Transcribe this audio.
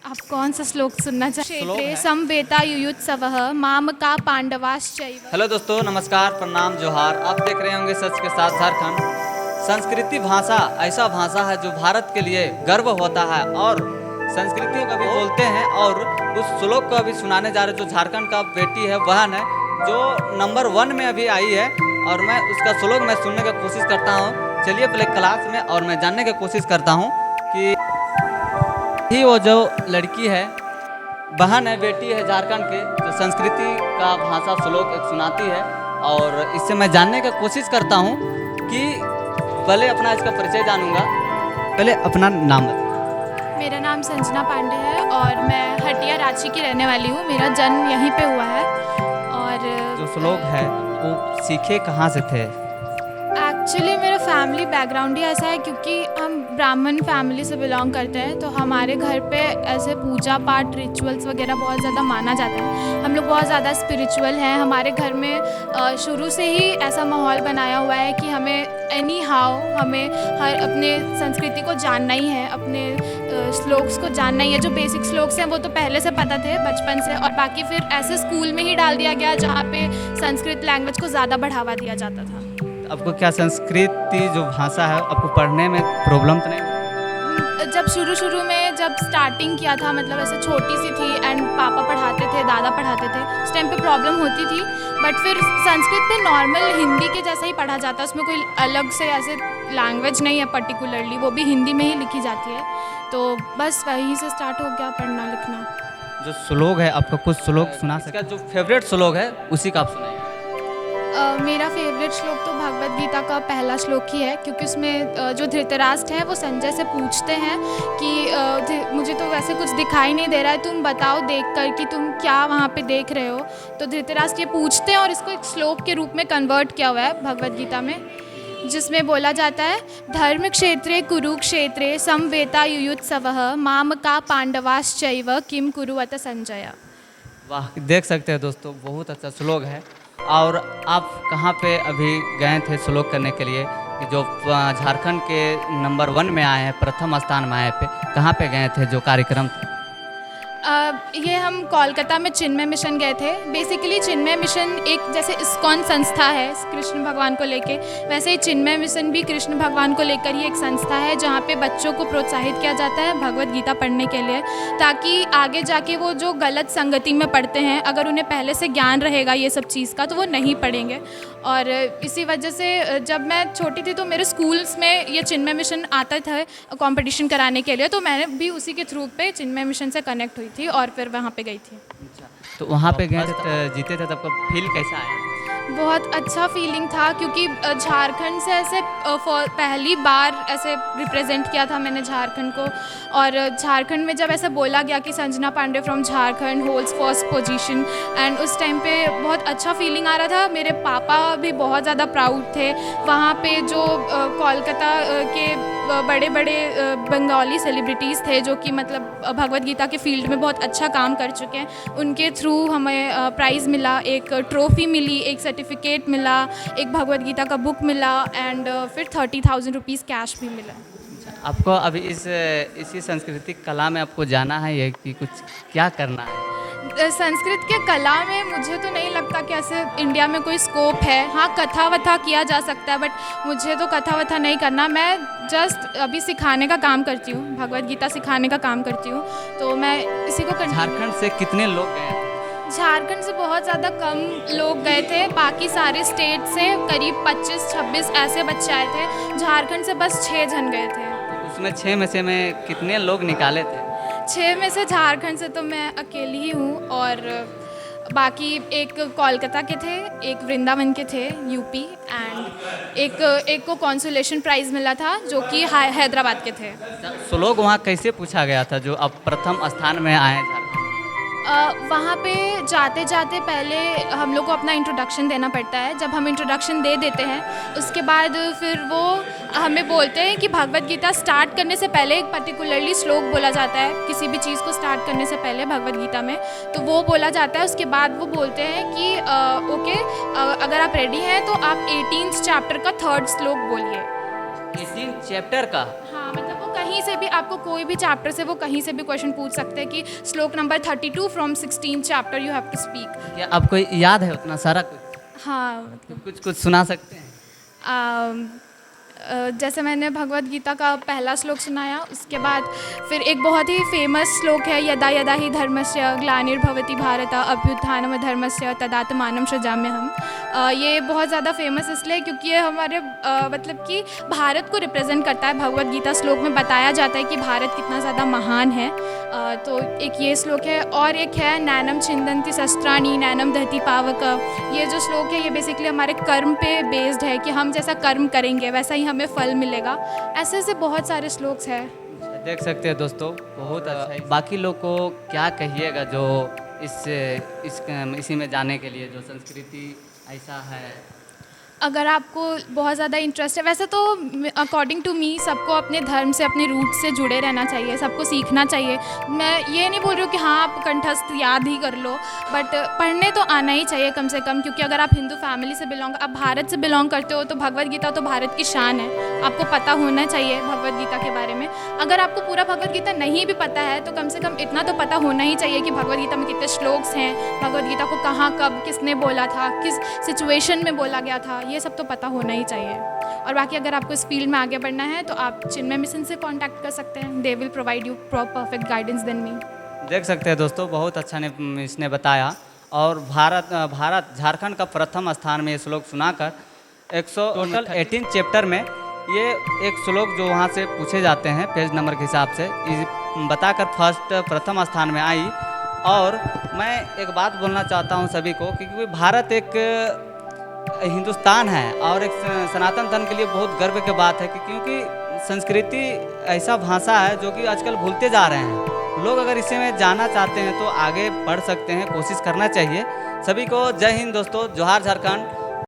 आप कौन सा श्लोक सुनना श्लोक चाहते है। समवेता युयुत्सवः मामका पांडवाश्चैव। हेलो दोस्तों, नमस्कार, प्रणाम, जोहार। आप देख रहे होंगे सच के साथ झारखंड। संस्कृति भाषा ऐसा भाषा है जो भारत के लिए गर्व होता है और संस्कृतियों का भी बोलते हैं। और उस श्लोक को अभी सुनाने जा रहे जो झारखंड का बेटी है, बहन है, जो नंबर 1 में अभी आई है। और मैं उसका श्लोक मैं सुनने की कोशिश करता हूँ। चलिए पहले क्लास में और मैं जानने की कोशिश करता हूँ कि ही वो जो लड़की है, बहन है, बेटी है झारखंड के, जो संस्कृति का भाषा श्लोक एक सुनाती है। और इससे मैं जानने की कोशिश करता हूँ कि पहले अपना इसका परिचय जानूंगा। पहले अपना नाम बताइए। मेरा नाम संजना पांडे है और मैं हटिया रांची की रहने वाली हूँ। मेरा जन्म यहीं पे हुआ है। और जो श्लोक है वो सीखे कहाँ से थे? एक्चुअली मेरा फैमिली बैकग्राउंड ही ऐसा है, क्योंकि हम ब्राह्मण फैमिली से बिलोंग करते हैं, तो हमारे घर पे ऐसे पूजा पाठ रिचुअल्स वगैरह बहुत ज़्यादा माना जाता है। हम लोग बहुत ज़्यादा स्पिरिचुअल हैं। हमारे घर में शुरू से ही ऐसा माहौल बनाया हुआ है कि हमें एनी हाउ हमें हर अपने संस्कृति को जानना ही है, अपने श्लोक्स को जानना ही है। जो बेसिक श्लोक्स हैं वो तो पहले से पता थे बचपन से, और बाकी फिर ऐसे स्कूल में ही डाल दिया गया जहाँ पे संस्कृत लैंग्वेज को ज़्यादा बढ़ावा दिया जाता था। आपको क्या संस्कृति जो भाषा है आपको पढ़ने में प्रॉब्लम तो नहीं? जब शुरू में जब स्टार्टिंग किया था, मतलब ऐसे छोटी सी थी एंड पापा पढ़ाते थे, दादा पढ़ाते थे, उस टाइम पे प्रॉब्लम होती थी। बट फिर संस्कृत पे नॉर्मल हिंदी के जैसा ही पढ़ा जाता है, उसमें कोई अलग से ऐसे लैंग्वेज नहीं है पर्टिकुलरली, वो भी हिंदी में ही लिखी जाती है। तो बस वहीं से स्टार्ट हो गया पढ़ना लिखना। जो श्लोक है आपका कुछ श्लोक सुना सकते? जो फेवरेट श्लोक है उसी का आप सुनाइए। मेरा फेवरेट श्लोक तो भगवद गीता का पहला श्लोक ही है, क्योंकि उसमें जो धृतराष्ट्र है वो संजय से पूछते हैं कि मुझे तो वैसे कुछ दिखाई नहीं दे रहा है, तुम बताओ देख कर कि तुम क्या वहाँ पे देख रहे हो। तो धृतराष्ट्र ये पूछते हैं और इसको एक श्लोक के रूप में कन्वर्ट किया हुआ है भगवद गीता में, जिसमें बोला जाता है धर्म क्षेत्रे कुरुक्षेत्रे समवेता युयुत्सवः मामका पांडवाश्चैव किम कुरुवत संजय। वाह, देख सकते हैं दोस्तों, बहुत अच्छा श्लोक है। और आप कहाँ पे अभी गए थे श्लोक करने के लिए? कि जो झारखंड के नंबर 1 में आए हैं, प्रथम स्थान में आए पे, कहाँ पे गए थे जो कार्यक्रम था? ये हम कोलकाता में चिन्मय मिशन गए थे। बेसिकली चिन्मय मिशन एक जैसे इस्कॉन संस्था है कृष्ण भगवान को लेके, वैसे ही चिन्मय मिशन भी कृष्ण भगवान को लेकर ही एक संस्था है, जहाँ पे बच्चों को प्रोत्साहित किया जाता है भगवद गीता पढ़ने के लिए, ताकि आगे जाके वो जो गलत संगति में पढ़ते हैं, अगर उन्हें पहले से ज्ञान रहेगा ये सब चीज़ का, तो वो नहीं पढ़ेंगे। और इसी वजह से जब मैं छोटी थी तो मेरे स्कूल्स में ये चिन्मय मिशन आता था कंपटीशन कराने के लिए, तो मैंने भी उसी के थ्रू पे चिन्मय मिशन से कनेक्ट हुई थी और फिर वहाँ पे गई थी। तो वहाँ पे गए थे, जीते थे, तब का फील कैसा आया? बहुत अच्छा फीलिंग था, क्योंकि झारखंड से ऐसे पहली बार ऐसे रिप्रेजेंट किया था मैंने झारखंड को। और झारखंड में जब ऐसे बोला गया कि Sanjana Pandey from Jharkhand holds first position, and उस टाइम पे बहुत अच्छा फीलिंग आ रहा था। मेरे पापा भी बहुत ज़्यादा प्राउड थे। वहाँ पे जो कोलकाता के बड़े बड़े बंगाली सेलिब्रिटीज़ थे, जो कि मतलब भगवद गीता के फील्ड में बहुत अच्छा काम कर चुके हैं, उनके थ्रू हमें प्राइज़ मिला, एक ट्रॉफ़ी मिली, एक सर्टिफिकेट मिला, एक भगवद गीता का बुक मिला, एंड फिर 30,000 रुपीज़ कैश भी मिला। आपको अभी इसी सांस्कृतिक कला में आपको जाना है या कि कुछ क्या करना है? संस्कृत के कला में मुझे तो नहीं लगता कि ऐसे इंडिया में कोई स्कोप है। हाँ, कथा वथा किया जा सकता है, बट मुझे तो कथा वथा नहीं करना। मैं जस्ट अभी सिखाने का काम करती हूँ, भगवद गीता सिखाने का काम करती हूँ, तो मैं इसी को झारखंड से कितने लोग गए थे? झारखंड से बहुत ज़्यादा कम लोग गए थे। बाकी सारे स्टेट से करीब 25-26 ऐसे बच्चे आए थे। झारखंड से बस 6 जन गए थे। उसमें 6 में से में कितने लोग निकाले थे? 6 में से झारखंड से तो मैं अकेली ही हूँ, और बाकी एक कोलकाता के थे, एक वृंदावन के थे यूपी, एंड एक को कॉन्सोलेशन प्राइज़ मिला था जो कि हैदराबाद के थे। श्लोक वहाँ कैसे पूछा गया था जो आप प्रथम स्थान में आए झारखंड? वहाँ पे जाते जाते पहले हम लोग को अपना इंट्रोडक्शन देना पड़ता है। जब हम इंट्रोडक्शन दे देते हैं, उसके बाद फिर वो हमें बोलते हैं कि भगवद गीता स्टार्ट करने से पहले एक पर्टिकुलरली श्लोक बोला जाता है, किसी भी चीज़ को स्टार्ट करने से पहले भगवद गीता में, तो वो बोला जाता है। उसके बाद वो बोलते हैं कि ओके, अगर आप रेडी हैं तो आप 18th चैप्टर का 3rd श्लोक बोलिए। 18 चैप्टर का? हाँ, मतलब वो कहीं कहीं से भी आपको कोई भी चैप्टर से वो कहीं से भी क्वेश्चन पूछ सकते हैं कि श्लोक number 32 from 16 chapter you have to speak. क्या आपको याद है उतना सारा कुछ? हाँ, कुछ कुछ सुना सकते हैं? जैसे मैंने भगवत गीता का पहला श्लोक सुनाया, उसके बाद फिर एक बहुत ही फेमस श्लोक है, यदा यदा ही धर्मस्य ग्लानिर्भवति भारत अभ्युत्थानम धर्मस्य तदात्मानं सृजाम्यहम्। ये बहुत ज़्यादा फेमस इसलिए क्योंकि ये हमारे मतलब कि भारत को रिप्रेजेंट करता है। भगवत गीता श्लोक में बताया जाता है कि भारत कितना ज़्यादा महान है। तो एक ये श्लोक है, और एक है नैनम छिंदन्ति शस्त्राणि नैनम दहति पावक। ये जो श्लोक है ये बेसिकली हमारे कर्म पे बेस्ड है कि हम जैसा कर्म करेंगे वैसा ही हमें फल मिलेगा। ऐसे ऐसे बहुत सारे श्लोक्स हैं। देख सकते हैं दोस्तों, बहुत अच्छा है। बाकी लोग को क्या कहिएगा जो इसी में जाने के लिए, जो संस्कृति ऐसा है? अगर आपको बहुत ज़्यादा इंटरेस्ट है, वैसे तो अकॉर्डिंग टू मी सबको अपने धर्म से अपने रूट से जुड़े रहना चाहिए, सबको सीखना चाहिए। मैं ये नहीं बोल रही हूँ कि हाँ आप कंठस्थ याद ही कर लो, बट पढ़ने तो आना ही चाहिए कम से कम, क्योंकि अगर आप हिंदू फैमिली से आप भारत से बिलोंग करते हो तो भगवत गीता तो भारत की शान है, आपको पता होना चाहिए भगवत गीता के बारे में। अगर आपको पूरा भगवत गीता नहीं भी पता है तो कम से कम इतना तो पता होना ही चाहिए कि भगवत गीता में कितने श्लोक्स हैं, भगवत गीता को कहाँ कब किसने बोला था, किस सिचुएशन में बोला गया था, ये सब तो पता होना ही चाहिए। और बाकी अगर आपको इस फील्ड में आगे बढ़ना है तो आप चिन्मय मिशन से कांटेक्ट कर सकते हैं, they will provide you perfect guidance than me. देख सकते हैं दोस्तों, बहुत अच्छा ने इसने बताया। और भारत झारखंड का प्रथम स्थान में ये श्लोक सुनाकर टोटल 18 चैप्टर में ये एक श्लोक जो वहाँ से पूछे जाते हैं पेज नंबर के हिसाब से बताकर प्रथम स्थान में आई। और मैं एक बात बोलना चाहता हूँ सभी को, क्योंकि भारत एक हिंदुस्तान है और एक सनातन धर्म के लिए बहुत गर्व की बात है, क्योंकि संस्कृति ऐसा भाषा है जो कि आजकल भूलते जा रहे हैं लोग। अगर इसे में जाना चाहते हैं तो आगे बढ़ सकते हैं, कोशिश करना चाहिए। सभी को जय हिंद दोस्तों, जोहार झारखंड।